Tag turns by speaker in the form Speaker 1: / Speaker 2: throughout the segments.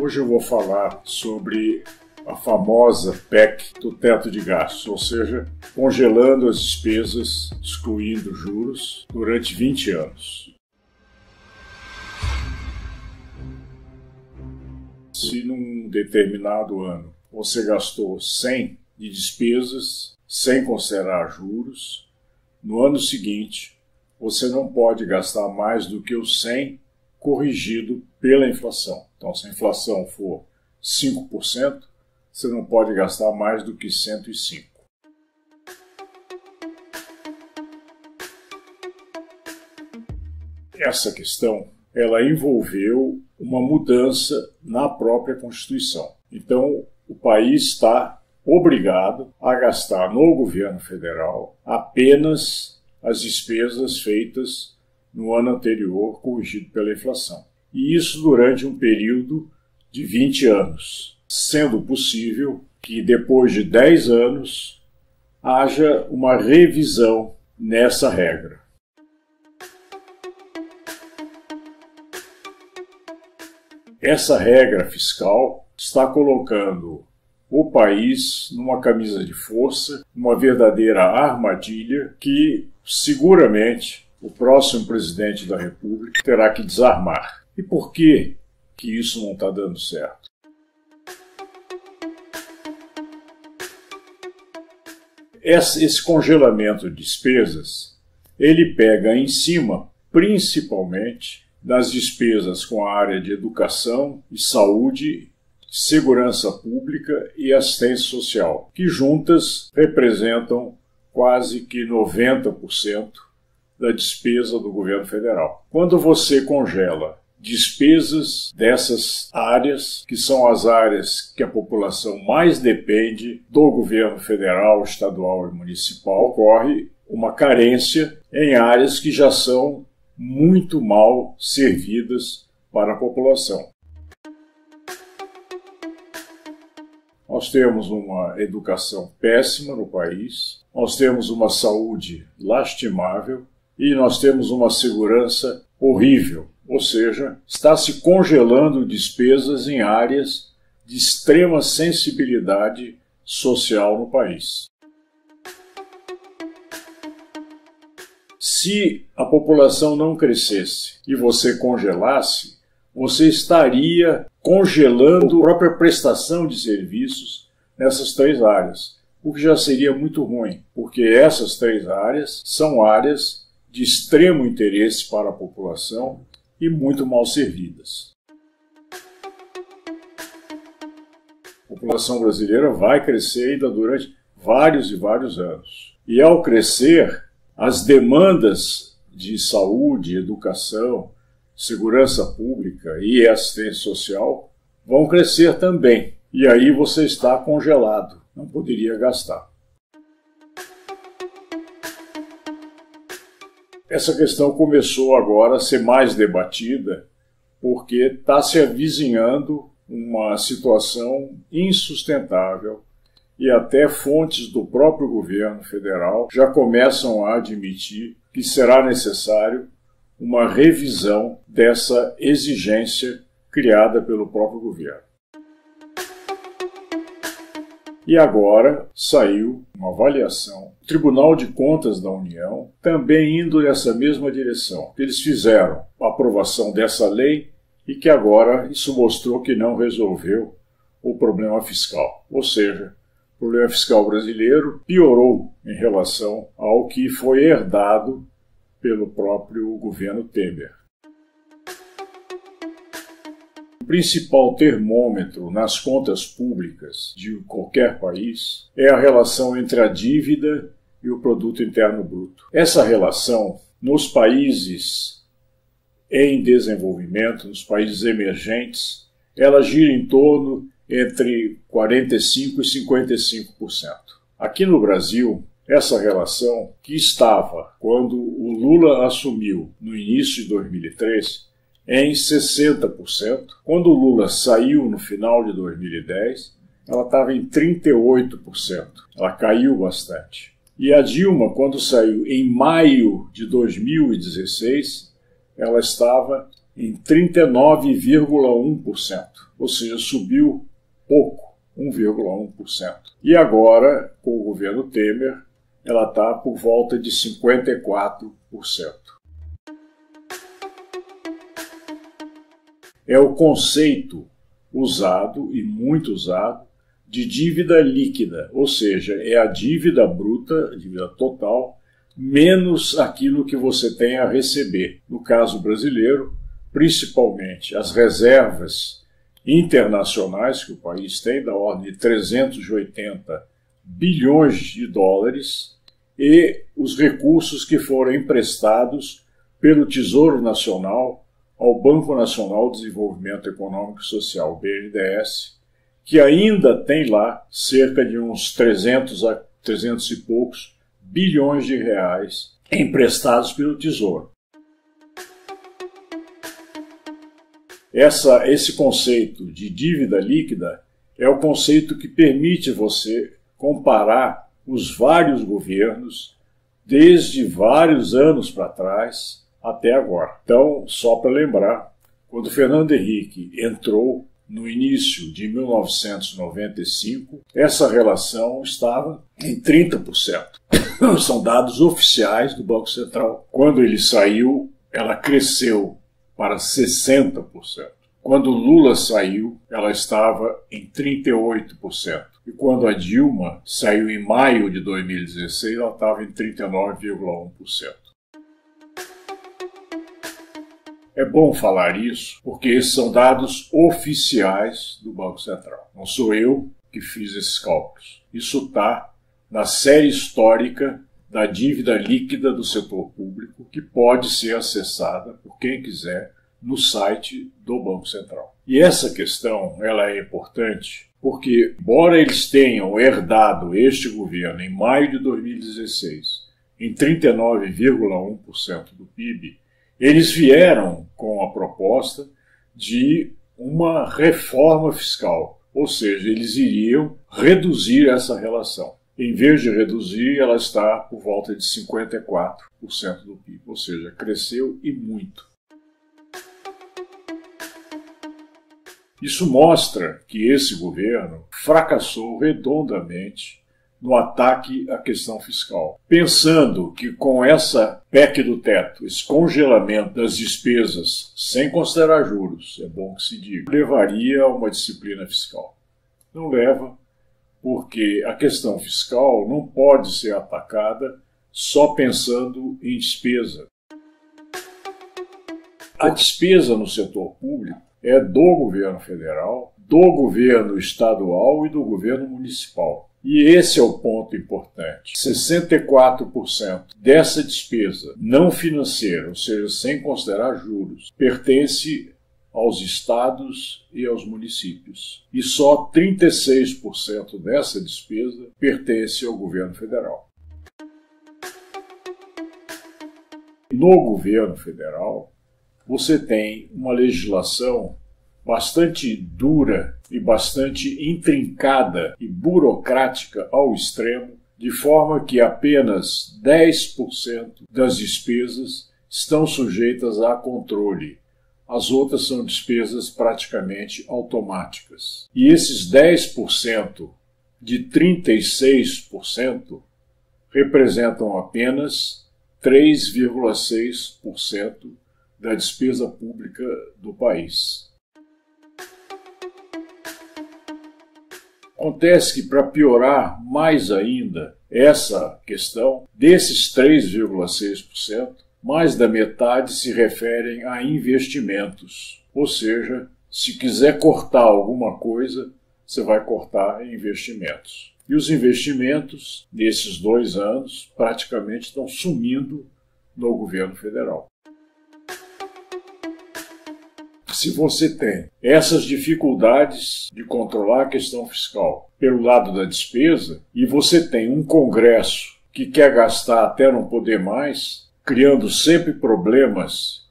Speaker 1: Hoje eu vou falar sobre a famosa PEC do teto de gastos, ou seja, congelando as despesas, excluindo juros, durante 20 anos. Se num determinado ano você gastou 100 de despesas, sem considerar juros, no ano seguinte você não pode gastar mais do que os 100 corrigido pela inflação. Então, se a inflação for 5%, você não pode gastar mais do que 105. Essa questão, ela envolveu uma mudança na própria Constituição. Então, o país está obrigado a gastar no governo federal apenas as despesas feitas no ano anterior, corrigido pela inflação. E isso durante um período de 20 anos, sendo possível que depois de 10 anos haja uma revisão nessa regra. Essa regra fiscal está colocando o país numa camisa de força, uma verdadeira armadilha que seguramente o próximo presidente da República terá que desarmar. E por que isso não está dando certo? Esse congelamento de despesas, ele pega em cima, principalmente, das despesas com a área de educação e saúde, segurança pública e assistência social, que juntas representam quase que 90% da despesa do governo federal. Quando você congela despesas dessas áreas, que são as áreas que a população mais depende do governo federal, estadual e municipal, ocorre uma carência em áreas que já são muito mal servidas para a população. Nós temos uma educação péssima no país, nós temos uma saúde lastimável e nós temos uma segurança horrível, ou seja, está se congelando despesas em áreas de extrema sensibilidade social no país. Se a população não crescesse e você congelasse, você estaria congelando a própria prestação de serviços nessas três áreas, o que já seria muito ruim, porque essas três áreas são áreas de extremo interesse para a população e muito mal servidas. A população brasileira vai crescer ainda durante vários e vários anos. E ao crescer, as demandas de saúde, educação, segurança pública e assistência social vão crescer também. E aí você está congelado, não poderia gastar. Essa questão começou agora a ser mais debatida porque está se avizinhando uma situação insustentável e até fontes do próprio governo federal já começam a admitir que será necessário uma revisão dessa exigência criada pelo próprio governo. E agora saiu uma avaliação do Tribunal de Contas da União, também indo nessa mesma direção. Eles fizeram a aprovação dessa lei e que agora isso mostrou que não resolveu o problema fiscal. Ou seja, o problema fiscal brasileiro piorou em relação ao que foi herdado pelo próprio governo Temer. O principal termômetro nas contas públicas de qualquer país é a relação entre a dívida e o produto interno bruto. Essa relação, nos países em desenvolvimento, nos países emergentes, ela gira em torno entre 45% e 55%. Aqui no Brasil, essa relação, que estava, quando o Lula assumiu no início de 2003, em 60%. Quando o Lula saiu no final de 2010, ela estava em 38%. Ela caiu bastante. E a Dilma, quando saiu em maio de 2016, ela estava em 39,1%. ou seja, subiu pouco, 1,1%. E agora, com o governo Temer, ela está por volta de 54%. É o conceito usado e muito usado de dívida líquida, ou seja, é a dívida bruta, a dívida total, menos aquilo que você tem a receber. No caso brasileiro, principalmente as reservas internacionais que o país tem, da ordem de 380 bilhões de dólares, e os recursos que foram emprestados pelo Tesouro Nacional ao Banco Nacional de Desenvolvimento Econômico e Social, BNDES, que ainda tem lá cerca de uns 300 a 300 e poucos bilhões de reais emprestados pelo Tesouro. Esse conceito de dívida líquida é o conceito que permite você comparar os vários governos desde vários anos para trás até agora. Então, só para lembrar, quando Fernando Henrique entrou no início de 1995, essa relação estava em 30%. São dados oficiais do Banco Central. Quando ele saiu, ela cresceu para 60%. Quando Lula saiu, ela estava em 38%. E quando a Dilma saiu em maio de 2016, ela estava em 39,1%. É bom falar isso, porque esses são dados oficiais do Banco Central. Não sou eu que fiz esses cálculos. Isso está na série histórica da dívida líquida do setor público, que pode ser acessada por quem quiser no site do Banco Central. E essa questão ela é importante porque, embora eles tenham herdado este governo em maio de 2016 em 39,1% do PIB, eles vieram com a proposta de uma reforma fiscal, ou seja, eles iriam reduzir essa relação. Em vez de reduzir, ela está por volta de 54% do PIB, ou seja, cresceu e muito. Isso mostra que esse governo fracassou redondamente no ataque à questão fiscal, pensando que com essa PEC do teto, esse congelamento das despesas, sem considerar juros, é bom que se diga, levaria a uma disciplina fiscal. Não leva, porque a questão fiscal não pode ser atacada só pensando em despesa. A despesa no setor público é do governo federal, do governo estadual e do governo municipal. E esse é o ponto importante. 64% dessa despesa não financeira, ou seja, sem considerar juros, pertence aos estados e aos municípios. E só 36% dessa despesa pertence ao governo federal. No governo federal, você tem uma legislação bastante dura e bastante intrincada e burocrática ao extremo, de forma que apenas 10% das despesas estão sujeitas a controle. As outras são despesas praticamente automáticas. E esses 10% de 36% representam apenas 3,6% da despesa pública do país. Acontece que, para piorar mais ainda essa questão, desses 3,6%, mais da metade se referem a investimentos. Ou seja, se quiser cortar alguma coisa, você vai cortar em investimentos. E os investimentos, nesses 2 anos, praticamente estão sumindo no governo federal. Se você tem essas dificuldades de controlar a questão fiscal pelo lado da despesa, e você tem um Congresso que quer gastar até não poder mais, criando sempre problemas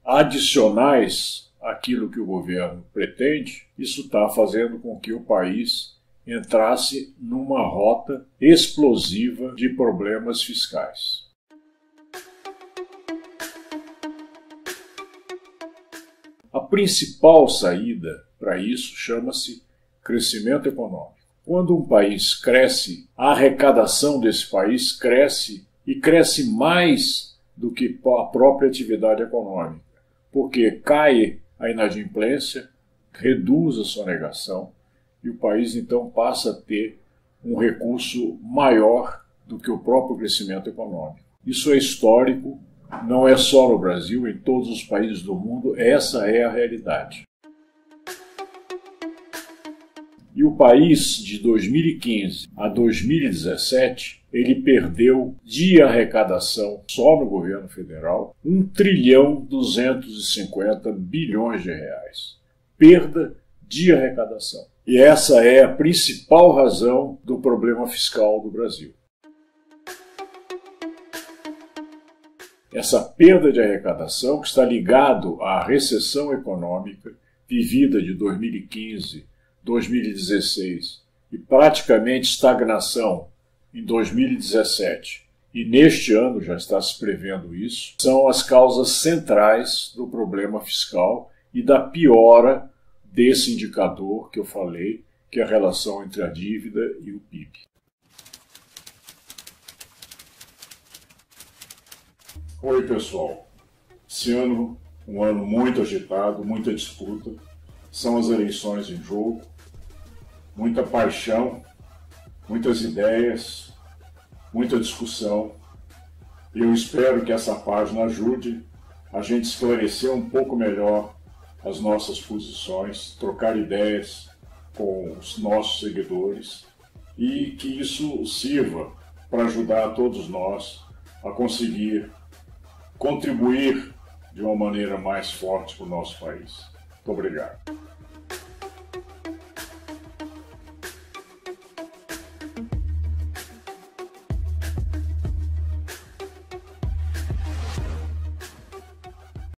Speaker 1: adicionais àquilo que o governo pretende, isso está fazendo com que o país entrasse numa rota explosiva de problemas fiscais. A principal saída para isso chama-se crescimento econômico. Quando um país cresce, a arrecadação desse país cresce e cresce mais do que a própria atividade econômica, porque cai a inadimplência, reduz a sonegação e o país então passa a ter um recurso maior do que o próprio crescimento econômico. Isso é histórico, não é só no Brasil, em todos os países do mundo, essa é a realidade. E o país, de 2015 a 2017, ele perdeu de arrecadação, só no governo federal, 1,250 bilhões de reais. Perda de arrecadação. E essa é a principal razão do problema fiscal do Brasil. Essa perda de arrecadação, que está ligado à recessão econômica vivida de 2015, 2016 e praticamente estagnação em 2017, e neste ano já está se prevendo isso, são as causas centrais do problema fiscal e da piora desse indicador que eu falei, que é a relação entre a dívida e o PIB. Oi, pessoal. Esse ano, um ano muito agitado, muita disputa. São as eleições em jogo, muita paixão, muitas ideias, muita discussão. E eu espero que essa página ajude a gente esclarecer um pouco melhor as nossas posições, trocar ideias com os nossos seguidores e que isso sirva para ajudar a todos nós a conseguir contribuir de uma maneira mais forte para o nosso país. Muito obrigado.